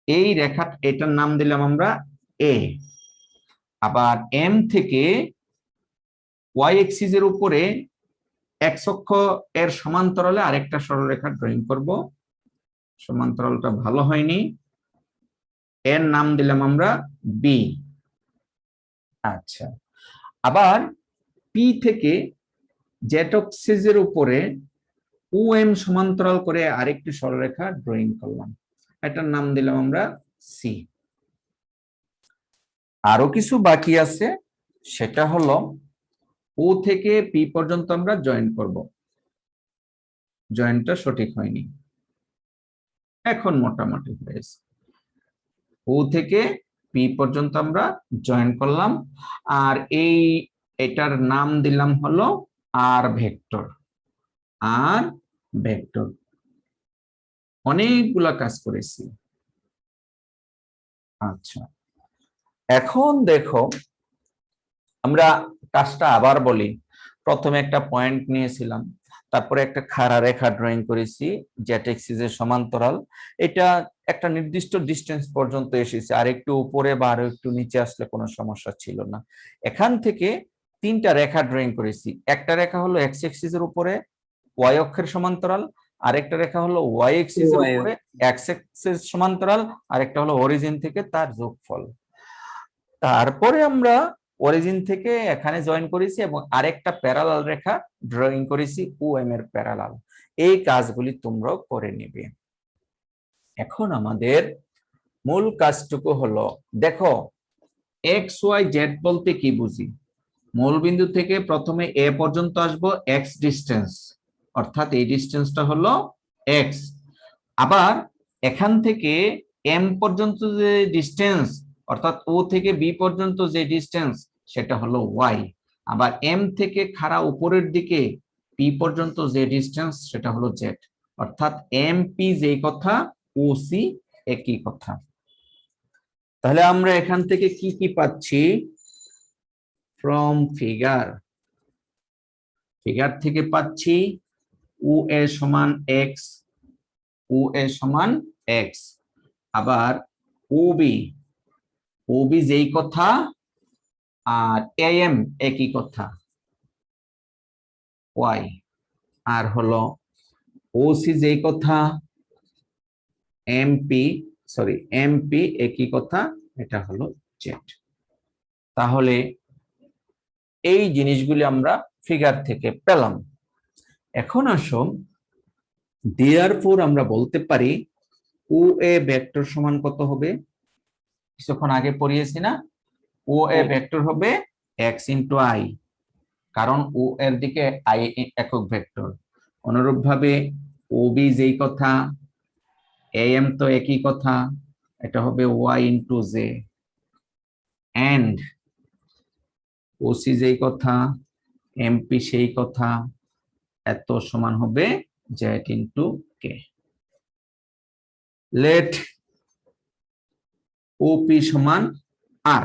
এই রেখা, এটার নাম দিলাম আমরা এ। আবার এম থেকে ওয়াই এক্সিস এর উপরে এক্স অক্ষ এর সমান্তরালে আরেকটা সরলরেখা ড্রয়িং করব, সমান্তরালটা ভালো হয়নি, এর নাম দিলাম আমরা বি। আচ্ছা, আবার পি থেকে জেড অক্সিসের উপরে ও এম সমান্তরাল করে আরেকটি সরলরেখা ড্রয়িং করলাম, এটার নাম দিলাম আমরা সি। আরো কিছু বাকি আছে, সেটা হলো ও থেকে পি পর্যন্ত আমরা জয়েন করব, জয়েন্টটা সঠিক হয়নি, এখন মোটামুটি হয়েছে। ও থেকে পি পর্যন্ত আমরা জয়েন করলাম, আর এটার নাম দিলাম হলো আর ভেক্টর, আর ভেক্টর। অনেকগুলা কাজ করেছি। আচ্ছা, এখন দেখো আমরা কাজটা আবার বলি। প্রথমে একটা পয়েন্ট নিয়েছিলাম, তারপরে একটা খাড়া রেখা ড্রয়িং করেছি জেড এক্সিস এর সমান্তরাল। এটা একটা নির্দিষ্ট ডিস্টেন্স পর্যন্ত এসেছে, আর একটু উপরে বা আরো একটু নিচে আসলে কোনো সমস্যা ছিল না। এখান থেকে 3টা রেখা ড্রয়িং করেছি। একটা রেখা হলো এক্স এক্সিস এর উপরে ওয়াই অক্ষের সমান্তরাল, আরেকটা রেখা হলো ওয়াই এক্সিস এর উপরে এক্স এক্সিস সমান্তরাল, আরেকটা হলো অরিজিন থেকে তার যোগফল। তারপরে আমরা অরিজিন থেকে এখানে জয়েন করেছি এবং আরেকটা প্যারালাল রেখা ড্রয়িং করেছি ও এম এর প্যারালাল। এই কাজগুলি তোমরাও করে নিবে। এখন আমাদের মূল কাজটুকু হলো, দেখো এক্স ওয়াই জেড বলতে কি বুঝি? মূলবিন্দু থেকে প্রথমে এ পর্যন্ত আসবো এক্স ডিস্টেন্স, অর্থাৎ এই ডিস্টেন্সটা হলো এক্স। আবার এখান থেকে এম পর্যন্ত যে ডিস্টেন্স, অর্থাৎ ও থেকে বি পর্যন্ত যে ডিস্টেন্স, সেটা হলো ওয়াই। আবার এম থেকে খাড়া উপরের দিকে পি পর্যন্ত যে ডিস্টেন্স, সেটা হলো জেড। অর্থাৎ এম পি যেই কথা, ও সি একই কথা। তাহলে আমরা এখান থেকে কি কি পাচ্ছি? ফ্রম ফিগার থেকে পাচ্ছি ও এ সমান এক্স, ও এ সমান এক্স। আবার ওবি যেই কথা, আর এম একই কথা, ওয়াই। আর হলো ওসি যেই কথা, এমপি একই কথা, এটা হলো জেড। তাহলে এই জিনিসগুলি আমরা ফিগার থেকে পেলাম। এখন আসুন, দেয়ারফর আমরা বলতে পারি ও এ ভেক্টর সমান কত হবে? কিছুক্ষণ আগে পড়িয়েছি না, ও এ ভেক্টর হবে এক্স ইন্টু আই, কারণ ও এর দিকে আই একক ভেক্টর। অনুরূপ ভাবে ওবি যেই কথা, এম তো একই কথা, এটা হবে y into j. And OC যেই কথা, এমপি সেই কথা, এত সমান হবে z into k. Let OP সমান আর।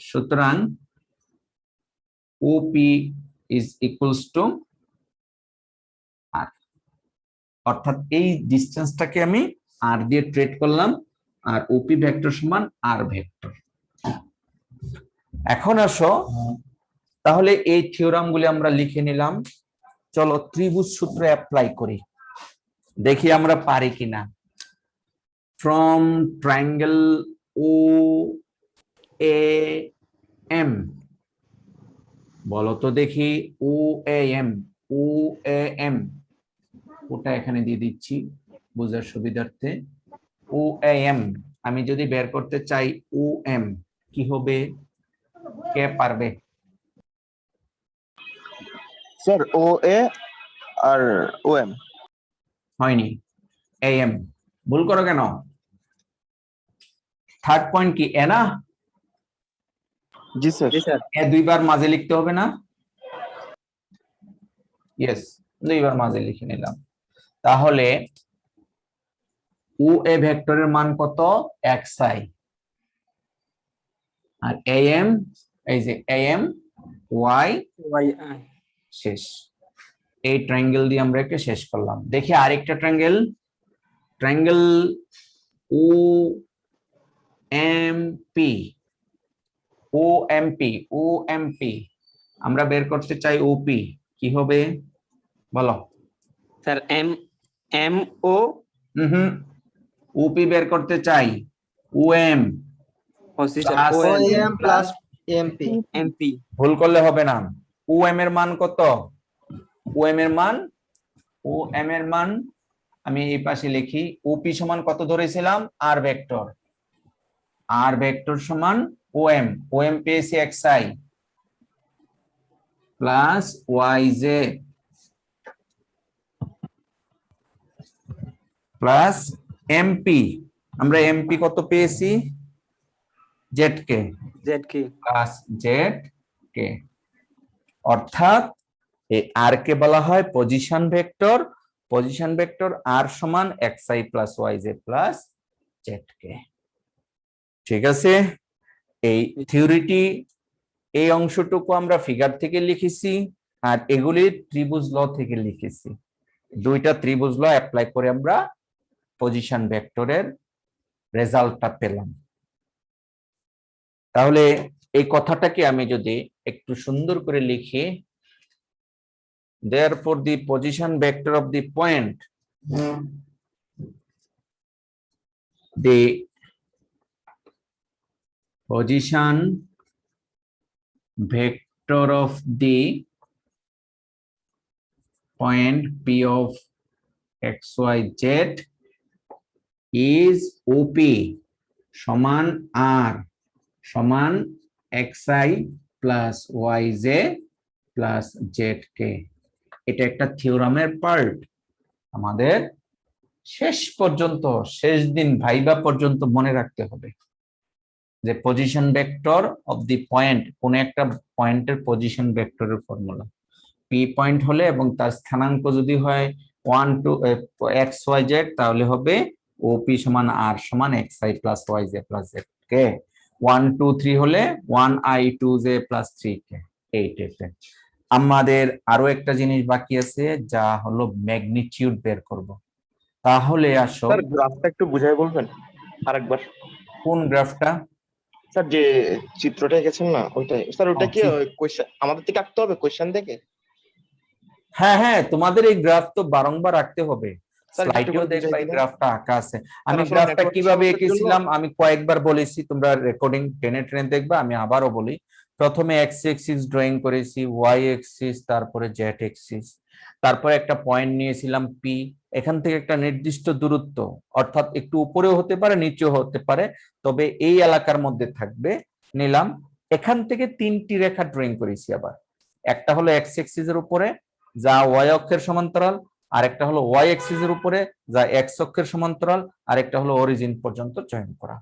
সুতরাং OP is equals to r, অর্থাৎ এই ডিসটেন্সটাকে আমি আর দিয়ে ট্রেড করলাম, আর ওপি ভেক্টর সমান আর ভেক্টর। এখন আসো, তাহলে এই থিওরাম গুলি আমরা লিখে নিলাম। চলো ত্রিভুজ সূত্র অ্যাপ্লাই করি, দেখি আমরা পারি কিনা। From triangle O A M, বলো তো দেখি, ও এ এম, ওটা এখানে দিয়ে দিচ্ছি বোঝার সুবিধার্থে। ও এম আমি যদি বের করতে চাই, ও এম কি হবে? কে পারবে? স্যার ও এ আর ও এম। হয়নি, এম। ভুল করো কেন? থার্ড পয়েন্ট কি এ না? জি স্যার। জি স্যার। এ দুইবার মাঝে লিখতে হবে না? ইয়েস, দুইবার মাঝে লিখে নিলাম। তাহলে ও এ ভেক্টরের মান কত? X I. আর এম, এই যে এম ওয়াই, ওয়াই আই। শেষ। এই ট্রায়াঙ্গেল দিয়ে আমরা একটা শেষ করলাম। দেখি আরেকটা ট্রায়াঙ্গেল ও এম পি, আমরা বের করতে চাই ওপি, কি হবে বলো? স্যার এম ও ওপি বের করতে চাই, OM OC sir plus O O M M plus MP. MP. ভুল করলে হবে না। ওএম এর মান কত? ওএম এর মান আমি এই পাশে লিখি, ওপি সমান কত ধরেছিলাম? আর ভেক্টর সমান ওএম পেয়েছি x i plus y j plus MP. আমরা এমপি কত পেয়েছি? Z k plus z k, অর্থাৎ এই আর কে বলা হয় পজিশন ভেক্টর আর সমান x i plus y j plus z k. ঠিক আছে, এই থিওরিটি, এই অংশটুকু আমরা ফিগার থেকে লিখেছি, আর এগুলি ত্রিভুজ ল থেকে লিখেছি। দুইটা ত্রিভুজ ল অ্যাপ্লাই করে আমরা পজিশন ভেক্টরের রেজাল্টটা পেলাম। তাহলে এই কথাটাকে আমি যদি একটু সুন্দর করে লিখি, therefore the position vector of the point, the position vector of the point P of xyz is OP সমান R সমান xi plus y j plus z k. এটা একটা থিওরামের পার্ট। আমাদের শেষ পর্যন্ত, শেষ দিন ভাইবা পর্যন্ত মনে রাখতে হবে যে position vector of the point, কোন একটা পয়েন্টের পজিশন ভেক্টরের ফর্মুলা পি পয়েন্ট হলে এবং তার স্থানাঙ্ক যদি হয় 1 2 এক্স ওয়াই জেড, তাহলে হবে ওপি সমান আর সমান x i plus y j plus z k. 1 2 3 হলে 1 আই 2 জে প্লাস 3 কে। এই টাইপের। আমাদের আরো একটা জিনিস বাকি আছে, যা হলো ম্যাগনিটিউড বের করব। তাহলে আসো স্যার গ্রাফটা একটু বুঝাই বলবেন আরেকবার? কোন গ্রাফটা? স্যার যে চিত্রটা এঁকেছেন না ওইটাই স্যার, ওটা কি কোশ্চেন আমাদের থেকে আঁকতে হবে কোশ্চেন থেকে? হ্যাঁ হ্যাঁ, তোমাদের এই গ্রাফ তো বারংবার রাখতে হবে। স্যার, স্লাইডেও একটু দেখবা এই বুঝাই দিবেন? গ্রাফটা আঁকা আছে। আমি আসলে গ্রাফটা network কিভাবে সমস্যার জন্য- এঁকেছিলাম আমি কয়েকবার বলেছি, তোমরা রেকর্ডিং টেনে টেনে দেখবা। আমি আবারও বলি, প্রথমে এক্স এক্সিস ড্রয়িং করেছি, ওয়াই এক্সিস, তারপরে জেড এক্সিস, তারপরে একটা পয়েন্ট নিয়েছিলাম পি। এখান থেকে একটা নির্দিষ্ট দূরত্ব, অর্থাৎ একটু উপরেও হতে পারে নিচেও হতে পারে, তবে এই এলাকার মধ্যে থাকবে, নিলাম। এখান থেকে 3টি রেখা ড্রয়িং করেছি। আবার একটা হলো এক্স এক্সিস এর উপরে, যা ওয়াই অক্ষের সমান্তরাল, আরেকটা হলো ওয়াই এক্সিস এর উপরে, যা এক্স অক্ষের সমান্তরাল, আরেকটা হলো অরিজিন পর্যন্ত চয়ন করা।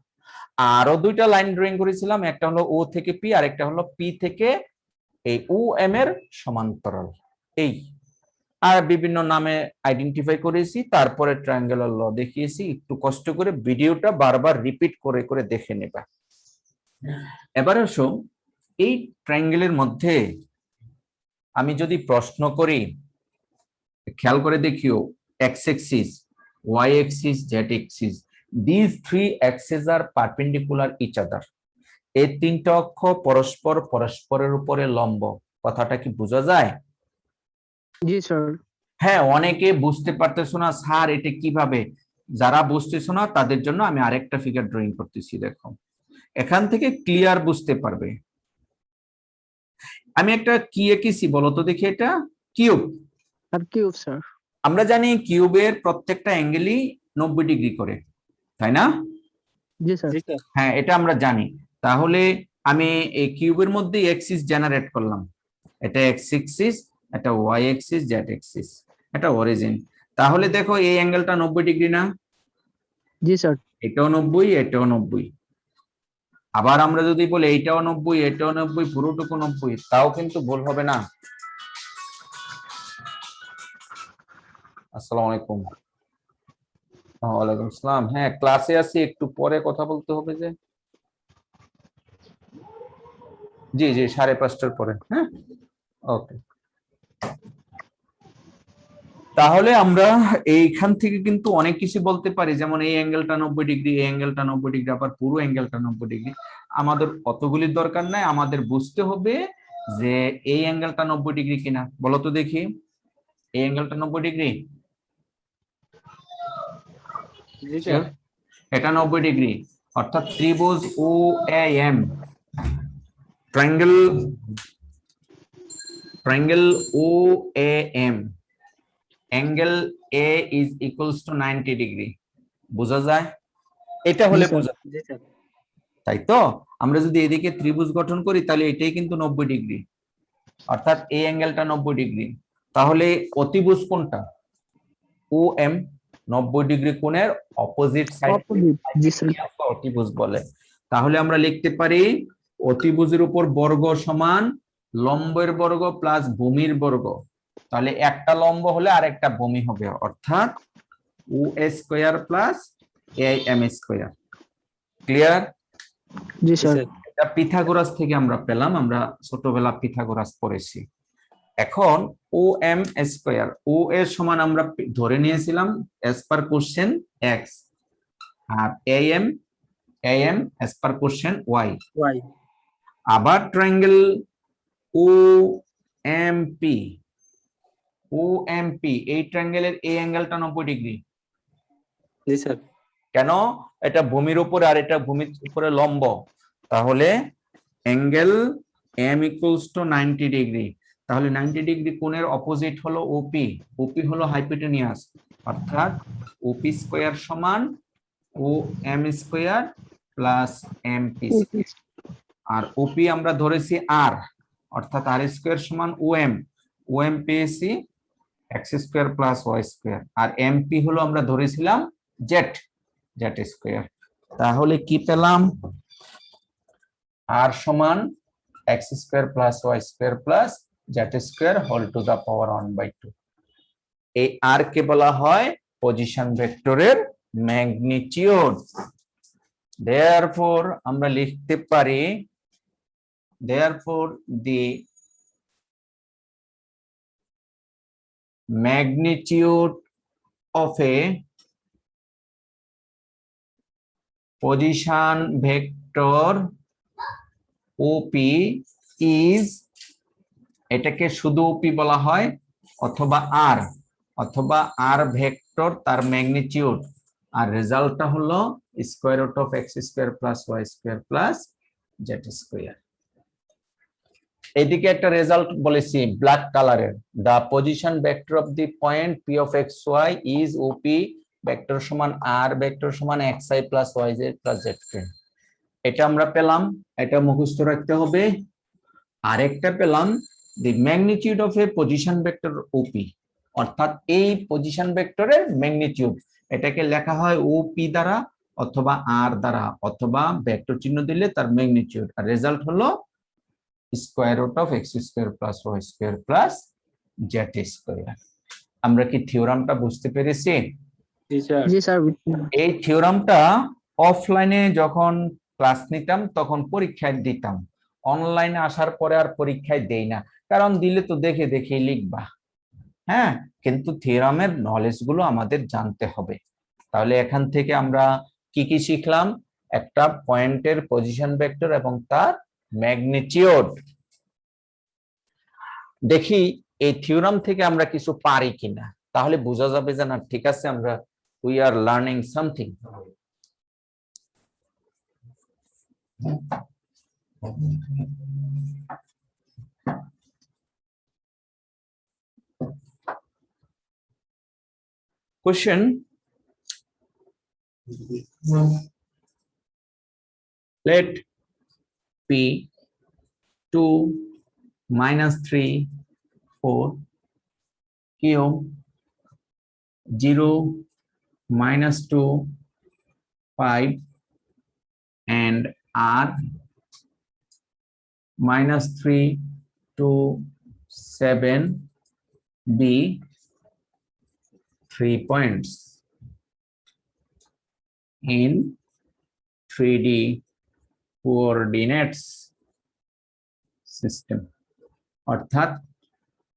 আরো 2টা লাইন ড্রয়িং করেছিলাম, একটা হলো ও থেকে পি, আরেকটা হলো পি থেকে এই ও এম এর সমান্তরাল। এই আর বিভিন্ন নামে আইডেন্টিফাই করেছি, তারপরে ট্রায়াঙ্গুলার ল দেখিয়েছি। একটু কষ্ট করে ভিডিওটা বারবার রিপিট করে করে দেখে নেবা। এবারে আসো, এই ট্রায়াঙ্গেলের মধ্যে আমি যদি প্রশ্ন করি, খেয়াল করে দেখিও, x axis, y axis, z axis, these three axes are perpendicular each other. এই 3টা অক্ষ পরস্পরের উপরে লম্ব। কথাটা কি বোঝা যায়? জি স্যার। হ্যাঁ, অনেকে বুঝতে পারতেছো না স্যার এটা কিভাবে। যারা বুঝতেছো না তাদের জন্য আমি আরেকটা ফিগার ড্রয়িং করতেছি, দেখো। এখান থেকে ক্লিয়ার বুঝতে পারবে। আমি একটা কি এঁকেছি বলতো দেখি, এটা কিউব। আর কিউব স্যার। আমরা জানি কিউবের প্রত্যেকটা অ্যাঙ্গেলই 90 ডিগ্রি করে, তাই না? জি স্যার। জি স্যার। হ্যাঁ, এটা আমরা জানি। তাহলে আমি এই কিউবের মধ্যে এক্সিস জেনারেট করলাম। এটা এক্স এক্সিস, এটা ওয়াই এক্সিস, জেড এক্সিস, এটা অরিজিন। তাহলে দেখো এই অ্যাঙ্গেলটা 90 ডিগ্রি না? জি স্যার। এটাও 90, এটাও 90। আবার আমরা যদি বলি এইটাও 90, এটাও 90, পুরোটুকু 90, তাও কিন্তু ভুল হবে না। আসসালামু আলাইকুম। ওয়ালাইকুম আসসালাম। হ্যাঁ, ক্লাসে আছি, একটু পরে কথা বলতে হবে যে। জি জি, 5:30টার পরে। হ্যাঁ, ওকে। তাহলে আমরা এইখান থেকে কিন্তু অনেক কিছু বলতে পারি, যেমন এই অ্যাঙ্গেলটা 90 ডিগ্রি, এই অ্যাঙ্গেলটা 90 ডিগ্রি, আবার পুরো অ্যাঙ্গেলটা 90 ডিগ্রি। আমাদের অতগুলির দরকার নাই, আমাদের বুঝতে হবে যে এই অ্যাঙ্গেলটা 90 ডিগ্রি কিনা। বলো তো দেখি, এই অ্যাঙ্গেলটা 90 ডিগ্রি? জি স্যার। এটা 90 ডিগ্রি, অর্থাৎ ত্রিভুজ O M, triangle OAM, angle A is equals to 90 degree. বোঝা যায়? এটা হলে বোঝা, জি স্যার। তাই তো? আমরা যদি এদিকে ত্রিভুজ গঠন করি তাহলে এটাই কিন্তু 90 ডিগ্রি, অর্থাৎ এই অ্যাঙ্গেলটা 90 ডিগ্রি। তাহলে অতিভুজ কোনটা? OM, 90 ডিগ্রি কোণের অপোজিট সাইড জি স্যার। অতিভুজ বলে। তাহলে আমরা লিখতে পারি অতিভুজের উপর বর্গ সমান লম্বের বর্গ প্লাস ভূমির বর্গ। তাহলে একটা লম্ব হলে আরেকটা ভূমি হবে, অর্থাৎ OA square plus AM square. Clear? G sir. এটা পিথাগোরাস থেকে আমরা পেলাম, আমরা ছোটবেলা পিথাগোরাস পড়েছি। এখন OM স্কয়ার, ও এর সমান আমরা ধরে নিয়েছিলাম as per question x, আর AM as per question y। Y. আবার ট্রায়াঙ্গেল OMP, এই ট্রায়াঙ্গেলের এই অ্যাঙ্গেলটা 90 ডিগ্রি। জি স্যার। কেন? এটা ভূমির উপরে আর এটা ভূমির উপরে লম্ব। তাহলে angle M equals to 90 degree. তাহলে 90 ডিগ্রি কোণের অপোজিট হলো ওপি। ওপি হলো হাইপোটেনিয়াস, অর্থাৎ ওপি স্কয়ার সমান OM স্কয়ার প্লাস MP স্কয়ার। আর ওপি আমরা ধরেছি আর, অর্থাৎ আর স্কোয়ার সমান ওএম। ওএম পেয়েছি x square plus y square, আর এমপি হলো আমরা ধরেছিলাম জেড, জেড স্কোয়ার। তাহলে কি পেলাম? আর সমান x square plus y square plus z square whole to the power 1/2। এই আর কে বলা হয় পজিশন ভেক্টরের ম্যাগনিটিউড। therefore আমরা লিখতে পারি therefore the magnitude of a position vector OP is, এটাকে শুধু OP বলা হয় অথবা আর, অথবা আর ভেক্টর তার ম্যাগনিটিউড, আর রেজাল্টটা হলো square root of x square plus y square plus z square. এদিকে একটা রেজাল্ট বলেছি ব্ল্যাক কালারের, the position vector of the point P of x y is OP vector সমান আর ভেক্টর সমান x i plus y z plus z k. এটা আমরা পেলাম, এটা মুখস্থ রাখতে হবে। আরেকটা পেলাম the magnitude of a position vector OP, অর্থাৎ এই পজিশন ভেক্টরের ম্যাগনিটিউড, এটাকে লেখা হয় ওপি দ্বারা অথবা আর দ্বারা অথবা ভেক্টর চিহ্ন দিলে তার ম্যাগনিটিউড, আর রেজাল্ট হলো square root of x square plus y square plus z square. আমরা কি থিওরামটা বুঝতে পেরেছি? জি স্যার। জি স্যার। এই থিওরামটা অফলাইনে যখন ক্লাস নিতাম তখন পরীক্ষায় দিতাম, অনলাইনে আসার পরে আর পরীক্ষায় দেই না, কারণ দিলে তো দেখে দেখে লিখবা। হ্যাঁ, কিন্তু থিওরামের নলেজ গুলো আমাদের জানতে হবে। তাহলে এখান থেকে আমরা কি কি শিখলাম? একটা পয়েন্টের পজিশন ভেক্টর এবং তার ম্যাগনিটিউড। দেখি এই থিওরাম থেকে আমরা কিছু পারি কিনা, তাহলে বোঝা যাবে যে না ঠিক আছে, আমরা we are learning something. Question: let P 2 minus 3 4 Q 0 minus 2 5 and R minus 3 2 7 B 3 points in 3D coordinates system, অর্থাৎ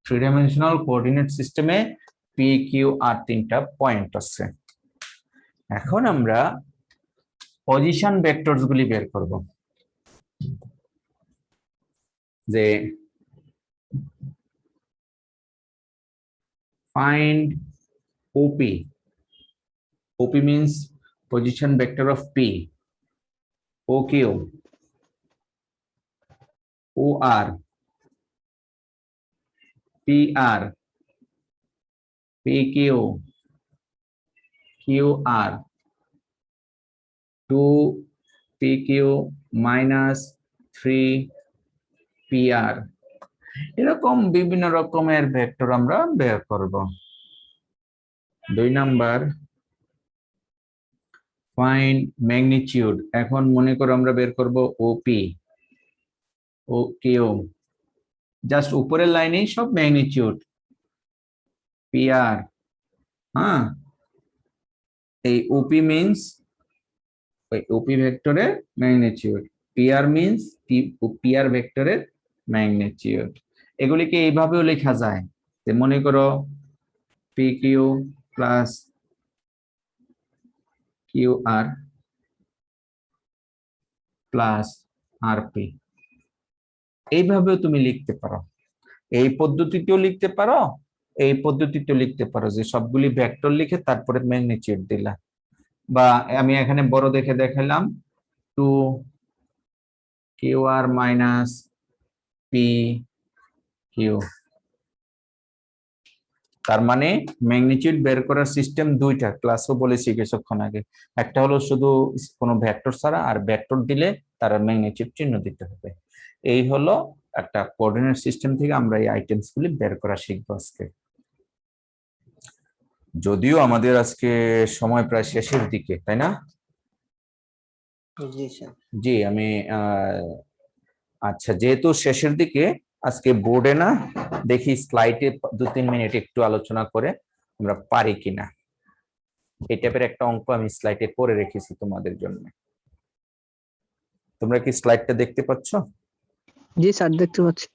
3-dimensional coordinate সিস্টেমে পি কিউ আর তিনটা পয়েন্ট আছে। এখন আমরা পজিশন ভেক্টরস গুলি বের করব, যে find OP. OP means position vector of P. OQ, OR, PR, PQ, QR, 2PQ minus 3PR, এরকম বিভিন্ন রকমের ভেক্টর আমরা বের করব। 2 নাম্বার ফাইন্ড ম্যাগনিটিউড। এখন মনে করো আমরা বের করব ওপি ও কিউ, জাস্ট উপরের লাইনেই সব ম্যাগনিটিউড। পিআর, হ্যাঁ, এই ওপি মিন্স ওই ওপি ভেক্টরের ম্যাগনিটিউড, পিআর মিন্স পিআর ভেক্টরের ম্যাগনিটিউড। এগুলিকে এইভাবেও লেখা যায়, যে মনে করো পি কিউ প্লাস কিউ আর প্লাস আর পি, এইভাবেও তুমি লিখতে পারো। এই পদ্ধতিতেও লিখতে পারো, এই পদ্ধতিতেও লিখতে পারো, যে সবগুলি ভেক্টর লিখে তারপরে ম্যাগনিটিউড দিলা। বা আমি এখানে বড় দেখে দেখালাম 2 Q R minus P Q, তার মানে ম্যাগনিটিউড বের করার সিস্টেম দুইটা, ক্লাসও বলেছি কিছুক্ষণ আগে। একটা হলো শুধু কোনো ভেক্টর ছাড়া, আর ভেক্টর দিলে তার ম্যাগনিটিউড চিহ্ন দিতে হবে। এই হলো একটা কোঅর্ডিনেট সিস্টেম থেকে আমরা এই আইটেমস গুলি বের করা শিখবো আজকে। যদিও আমাদের আজকে সময় প্রায় শেষের দিকে, তাই না? জি স্যার। জি, আমি আচ্ছা, যেহেতু শেষের দিকে আজকে বোর্ডে না, দেখি স্লাইডে 2-3 মিনিট একটু আলোচনা করে আমরা পারি কিনা। এই টাইপের একটা অঙ্ক আমি স্লাইডে করে রেখেছি তোমাদের জন্য। তোমরা কি স্লাইডটা দেখতে পাচ্ছ? জি স্যার, দেখতে পাচ্ছি।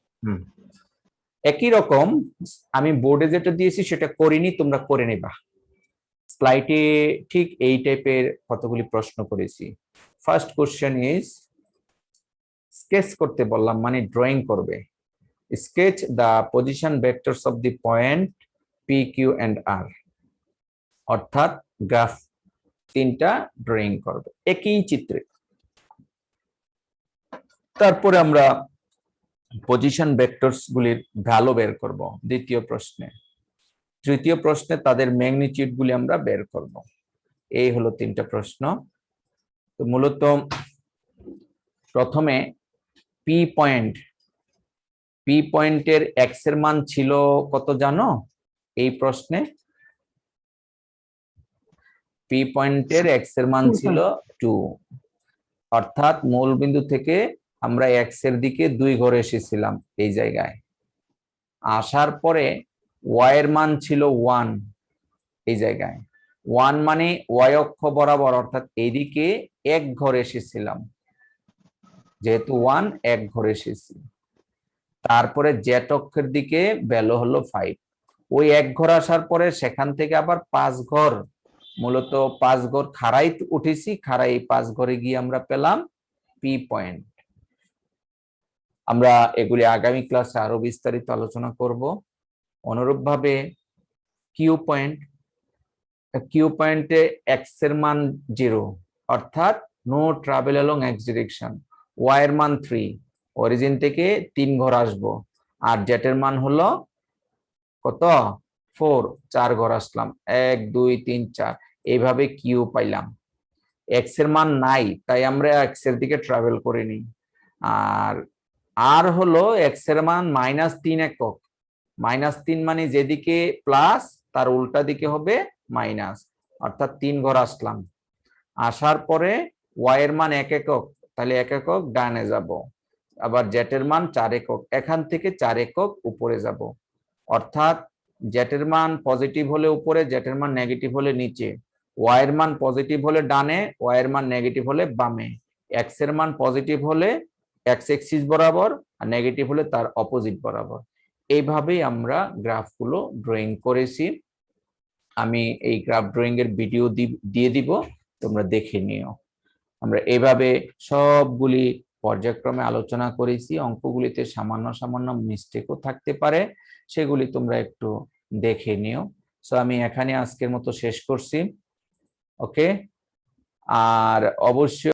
একই রকম আমি বোর্ডে যেটা দিয়েছি সেটা করিনি, তোমরা করে নিবা। স্লাইডে ঠিক এই টাইপের কতগুলি প্রশ্ন করেছি। ফার্স্ট কোশ্চেন ইজ, স্কেচ করতে বললাম, মানে ড্রয়িং করবে। Sketch the position vectors of the point P, Q and R, অর্থাৎ গ্রাফ তিনটা ড্রয়িং করবে একই চিত্রে। তারপরে আমরা পজিশন ভেক্টরস গুলির ভ্যালু বের করব দ্বিতীয় প্রশ্নে। তৃতীয় প্রশ্নে তাদের ম্যাগনিটিউড গুলি আমরা বের করব। এই হলো তিনটা প্রশ্ন। তো মূলত প্রথমে পি পয়েন্টের এক্স এর মান ছিল কত জানো এই প্রশ্নে? পি পয়েন্টের এক্স এর মান ছিল 2, অর্থাৎ মূল বিন্দু থেকে আমরা এক্স এর দিকে 2 ঘরে এসেছিলাম এই জায়গায়। আসার পরে ওয়াই এর মান ছিল 1 এই জায়গায়। 1 মানে ওয়াই অক্ষ বরাবর, অর্থাৎ এইদিকে 1 ঘরে এসেছিলাম, যেহেতু 1 1 ঘরে এসেছি। তারপরে জেড অক্ষের দিকে ভ্যালু হলো 5। ওই 1 ঘর আসার পরে সেখান থেকে আবার 5 ঘর, মূলত 5 ঘর খাড়াই উঠেছি, খাড়াই 5 ঘরে গিয়ে আমরা পেলাম পি পয়েন্ট। আমরা এগুলি আগামী ক্লাসে আরো বিস্তারিত আলোচনা করব। অনুরূপভাবে কিউ পয়েন্টে এক্স এর মান 0, অর্থাৎ no travel along x direction. Y এর মান 3, অরিজিন থেকে 3 ঘর আসবো। আর জেড এর মান হলো কত? 4, 4 ঘর আসলাম, 1 2 3 4, এইভাবে কিউ পাইলাম। এক্স এর মান নাই, তাই আমরা এক্স এর দিকে ট্রাভেল করিনি। আর হলো এক্স এর মান -3 একক। -3 মানে যেদিকে প্লাস তার উল্টা দিকে হবে মাইনাস, অর্থাৎ 3 ঘর আসলাম। আসার পরে ওয়াই এর মান 1 একক, তাহলে 1 একক ডানে যাব। আবার জেড এর মান 4 একক, এখান থেকে 4 একক উপরে যাব। অর্থাৎ জেড এর মান পজিটিভ হলে উপরে, জেড এর মান নেগেটিভ হলে নিচে। ওয়াই এর মান পজিটিভ হলে ডানে, ওয়াই এর মান নেগেটিভ হলে বামে। এক্স এর মান পজিটিভ হলে এক্স এক্সিস বরাবর, আর নেগেটিভ হলে তার অপোজিট বরাবর। এইভাবেই আমরা গ্রাফগুলো ড্রয়িং করেছি। আমি এই গ্রাফ ড্রয়িং এর ভিডিও দিয়ে দিব, তোমরা দেখে নিও। আমরা এইভাবে সবগুলি পর্যায়ক্রমে আলোচনা করেছি। অঙ্কগুলিতে সামান্য সামান্য মিস্টেকও থাকতে পারে, সেগুলি তোমরা একটু দেখে নিও। সো আমি এখানে আজকের মতো শেষ করছি। ওকে, আর অবশ্যই